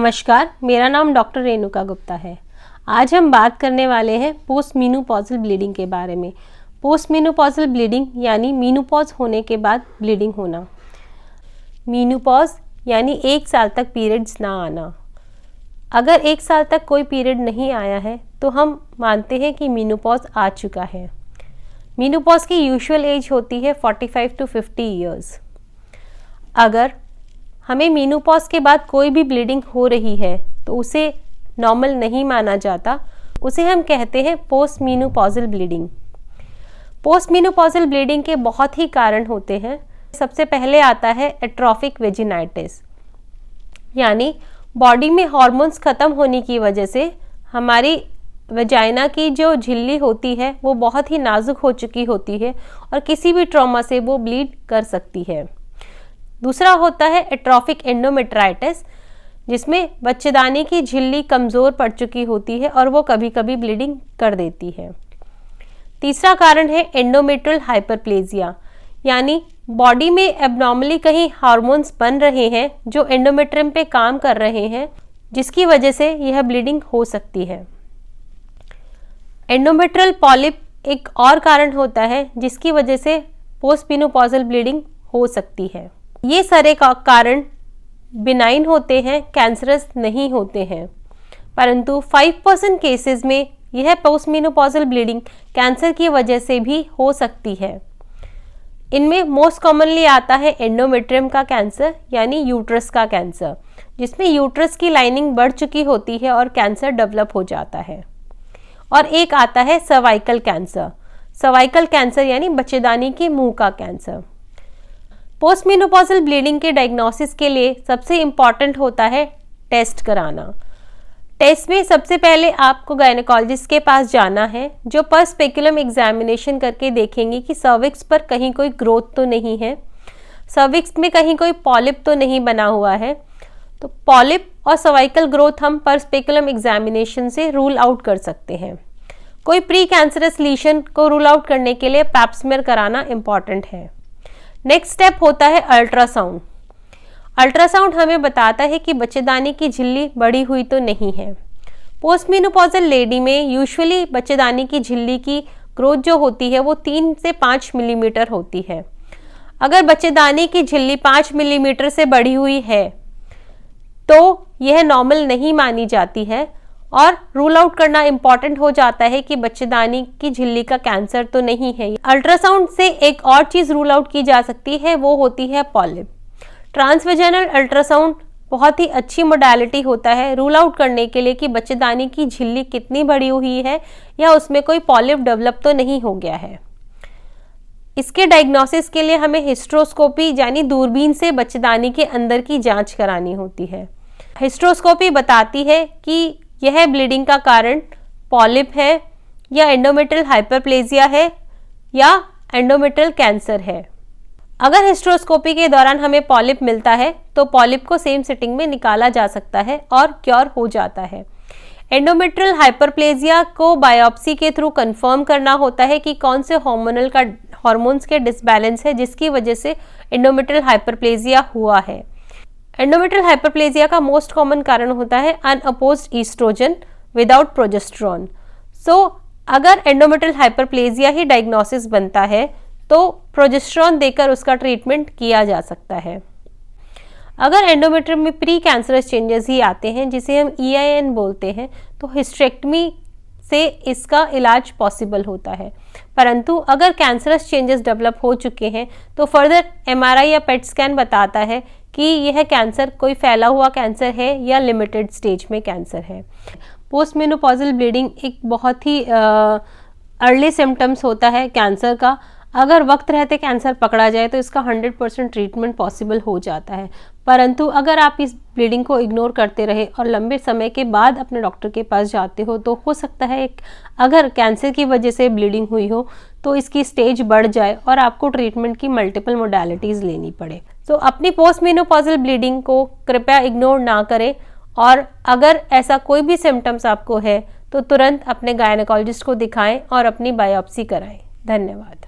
नमस्कार, मेरा नाम डॉक्टर रेणुका गुप्ता है। आज हम बात करने वाले हैं पोस्ट मीनोपॉजल ब्लीडिंग के बारे में। पोस्ट मीनोपॉजल ब्लीडिंग यानी मीनोपॉज होने के बाद ब्लीडिंग होना। मीनोपॉज यानी 1 साल तक पीरियड्स ना आना। अगर 1 साल तक कोई पीरियड नहीं आया है तो हम मानते हैं कि मीनोपॉज आ चुका है। मीनोपॉज की यूजुअल एज होती है 45 to 50 ईयर्स। अगर हमें मीनोपॉज के बाद कोई भी ब्लीडिंग हो रही है तो उसे नॉर्मल नहीं माना जाता, उसे हम कहते हैं post menopausal bleeding. Post menopausal bleeding के बहुत ही कारण होते हैं। सबसे पहले आता है एट्रोफिक वेजिनाइटिस, यानी बॉडी में हार्मोन्स खत्म होने की वजह से हमारी वजाइना की जो झिल्ली होती है वो बहुत ही नाजुक हो चुकी होती है और किसी भी ट्रॉमा से वो ब्लीड कर सकती है। दूसरा होता है एट्रोफिक एंडोमेट्राइटिस, जिसमें बच्चेदानी की झिल्ली कमज़ोर पड़ चुकी होती है और वो कभी कभी ब्लीडिंग कर देती है। तीसरा कारण है एंडोमेट्रियल हाइपरप्लेजिया, यानी बॉडी में एबनॉर्मली कहीं हार्मोन्स बन रहे हैं जो एंडोमेट्रियम पे काम कर रहे हैं, जिसकी वजह से यह ब्लीडिंग हो सकती है। एंडोमेट्रियल पॉलिप एक और कारण होता है जिसकी वजह से पोस्ट मीनोपॉजल ब्लीडिंग हो सकती है। ये सारे कारण बिनाइन होते हैं, कैंसरस नहीं होते हैं, परंतु 5% केसेस में यह पोस्ट मीनोपॉजल ब्लीडिंग कैंसर की वजह से भी हो सकती है। इनमें मोस्ट कॉमनली आता है एंडोमेट्रियम का कैंसर यानी यूट्रस का कैंसर, जिसमें यूट्रस की लाइनिंग बढ़ चुकी होती है और कैंसर डेवलप हो जाता है। और एक आता है सर्वाइकल कैंसर। सर्वाइकल कैंसर यानी बच्चेदानी के मुंह का कैंसर। पोस्ट मीनोपॉजल ब्लीडिंग के डायग्नोसिस के लिए सबसे इम्पॉर्टेंट होता है टेस्ट कराना। टेस्ट में सबसे पहले आपको गायनेकोलॉजिस्ट के पास जाना है, जो पर स्पेकुलम एग्जामिनेशन करके देखेंगे कि सर्विक्स पर कहीं कोई ग्रोथ तो नहीं है, सर्विक्स में कहीं कोई पॉलिप तो नहीं बना हुआ है। तो पॉलिप और सर्वाइकल ग्रोथ हम पर स्पेकुलम एग्जामिनेशन से रूल आउट कर सकते हैं। कोई प्री कैंसरस लीशन को रूल आउट करने के लिए पैप स्मीयर कराना इम्पॉर्टेंट है। नेक्स्ट स्टेप होता है अल्ट्रासाउंड। अल्ट्रासाउंड हमें बताता है कि बच्चेदानी की झिल्ली बढ़ी हुई तो नहीं है। पोस्ट मीनोपॉजल लेडी में यूजुअली बच्चेदानी की झिल्ली की ग्रोथ जो होती है वो 3 से 5 मिलीमीटर होती है। अगर बच्चेदानी की झिल्ली 5 मिलीमीटर से बढ़ी हुई है तो यह नॉर्मल नहीं मानी जाती है और रूल आउट करना इंपॉर्टेंट हो जाता है कि बच्चेदानी की झिल्ली का कैंसर तो नहीं है। अल्ट्रासाउंड से एक और चीज रूल आउट की जा सकती है, वो होती है पॉलिप। ट्रांसवेजाइनल अल्ट्रासाउंड बहुत ही अच्छी मोडालिटी होता है रूल आउट करने के लिए कि बच्चेदानी की झिल्ली कितनी बढ़ी हुई है या उसमें कोई पॉलिप डेवलप तो नहीं हो गया है। इसके डायग्नोसिस के लिए हमें हिस्ट्रोस्कोपी यानी दूरबीन से बच्चेदानी के अंदर की जांच करानी होती है। हिस्ट्रोस्कोपी बताती है कि यह ब्लीडिंग का कारण पॉलिप है या एंडोमेट्रियल हाइपरप्लेजिया है या एंडोमेट्रियल कैंसर है। अगर हिस्ट्रोस्कोपी के दौरान हमें पॉलिप मिलता है तो पॉलिप को सेम सिटिंग में निकाला जा सकता है और क्योर हो जाता है। एंडोमेट्रियल हाइपरप्लेजिया को बायोप्सी के थ्रू कंफर्म करना होता है कि कौन से हार्मोन्स के डिसबैलेंस है जिसकी वजह से एंडोमेट्रियल हाइपरप्लेजिया हुआ है। एंडोमेट्रियल हाइपरप्लेजिया का मोस्ट कॉमन कारण होता है अनअपोज्ड ईस्ट्रोजन विदाउट प्रोजेस्टेरोन। सो अगर एंडोमेट्रियल हाइपरप्लेजिया ही डायग्नोसिस बनता है तो प्रोजेस्टेरोन देकर उसका ट्रीटमेंट किया जा सकता है। अगर एंडोमेट्रियम में प्री कैंसरस चेंजेस ही आते हैं, जिसे हम EIN बोलते हैं, तो हिस्टेरेक्टमी से इसका इलाज पॉसिबल होता है। परंतु अगर कैंसरस चेंजेस डेवलप हो चुके हैं तो फर्दर MRI या PET स्कैन बताता है कि यह कैंसर कोई फैला हुआ कैंसर है या लिमिटेड स्टेज में कैंसर है। पोस्ट मेनोपॉजल ब्लीडिंग एक बहुत ही अर्ली सिम्टम्स होता है कैंसर का। अगर वक्त रहते कैंसर पकड़ा जाए तो इसका 100% ट्रीटमेंट पॉसिबल हो जाता है, परंतु अगर आप इस ब्लीडिंग को इग्नोर करते रहे और लंबे समय के बाद अपने डॉक्टर के पास जाते हो तो हो सकता है अगर कैंसर की वजह से ब्लीडिंग हुई हो तो इसकी स्टेज बढ़ जाए और आपको ट्रीटमेंट की मल्टीपल मोडालिटीज़ लेनी पड़े। तो अपनी पोस्ट मेनोपॉजल ब्लीडिंग को कृपया इग्नोर ना करें और अगर ऐसा कोई भी सिम्टम्स आपको है तो तुरंत अपने गायनेकोलॉजिस्ट को दिखाएं और अपनी बायोप्सी कराएं। धन्यवाद।